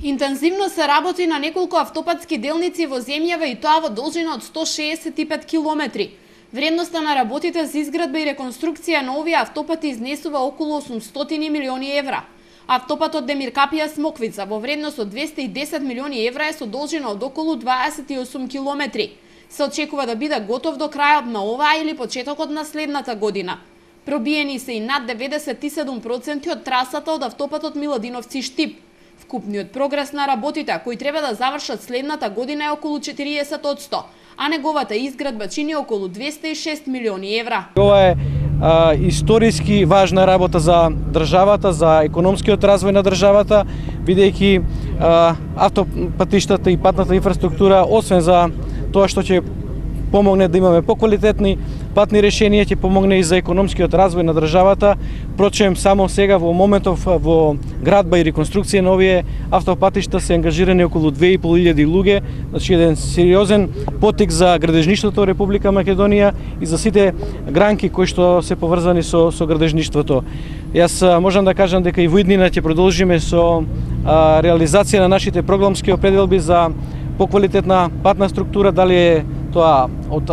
Интензивно се работи на неколку автопатски делници во земјава и тоа во должина од 165 километри. Вредноста на работите за изградба и реконструкција на овие автопати изнесува околу 800 милиони евра. Автопатот Демиркапија Смоквица во вредност од 210 милиони евра е со должина од околу 28 километри. Се очекува да биде готов до крајот на оваа или почетокот на следната година. Пробиени се и над 97% од трасата од автопатот Миладиновци Штип. Вкупниот прогрес на работите, кои треба да завршат следната година, е околу 40%, а неговата изградба чини околу 206 милиони евра. Ова е историски важна работа за државата, за економскиот развој на државата, бидејќи автопатиштата и патната инфраструктура, освен за тоа што ќе помогне да имаме поквалитетни патни решенија, ќе помогне и за економскиот развој на државата. Впрочем, само сега во моментов во градба и реконструкција на овие автопатишта се ангажирани околу 2500 луѓе, значи еден сериозен потик за градежништвото Република Македонија и за сите гранки кои што се поврзани со градежништвото. Јас можам да кажам дека и во иднина ќе продолжиме со реализација на нашите програмски определби за поквалитетна патна структура, дали е тоа од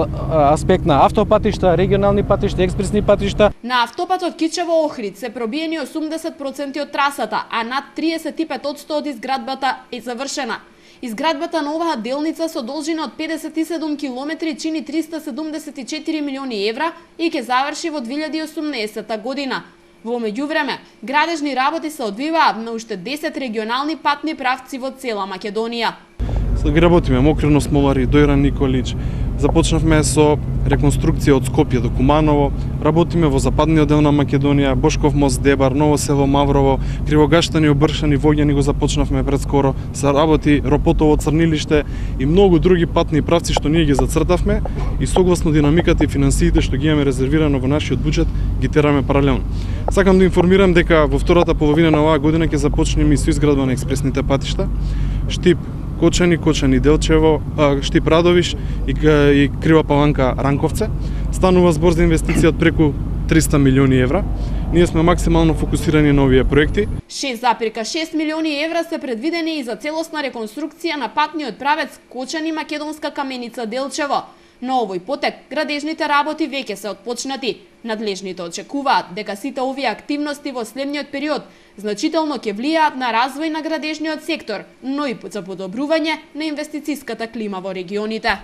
аспект на автопатишта, регионални патишта, експресни патишта. На автопатот Кичево-Охрид се пробиени 80% од трасата, а над 35% од изградбата е завршена. Изградбата на оваа делница со должина од 57 километри чини 374 милиони евра и ќе заврши во 2018 година. Во меѓувреме, градежни работи се одвиваат на уште 10 регионални патни правци во цела Македонија. Ги работиме Мокрино, Смолари, Дојран Николич. Започнавме со реконструкција од Скопје до Куманово, работиме во западниот дел на Македонија, Бошков мост, Дебар, Ново село Маврово, Кривогаштани, Обршани, Воѓани го започнавме пред скоро, се работи Ропотово, Црнилиште и многу други патни правци што ние ги зацртавме и согласно динамиката и финансиите што ги имаме резервирано во нашиот буџет, ги тераме паралелно. Сакам да информирам дека во втората половина на оваа година ќе започнеме и со изградба на експресните патишта, Штип Кочани Делчево, Штип Радовиш и Крива Паланка Ранковце. Станува збор за инвестиција од преку 300 милиони евра. Ние сме максимално фокусирани на овие проекти. 6,6 милиони евра се предвидени и за целосна реконструкција на патниот правец Кочани Македонска Каменица Делчево. На овој потек градежните работи веќе се отпочнати. Надлежните очекуваат дека сите овие активности во следниот период значително ќе влијаат на развој на градежниот сектор, но и за подобрување на инвестицијската клима во регионите.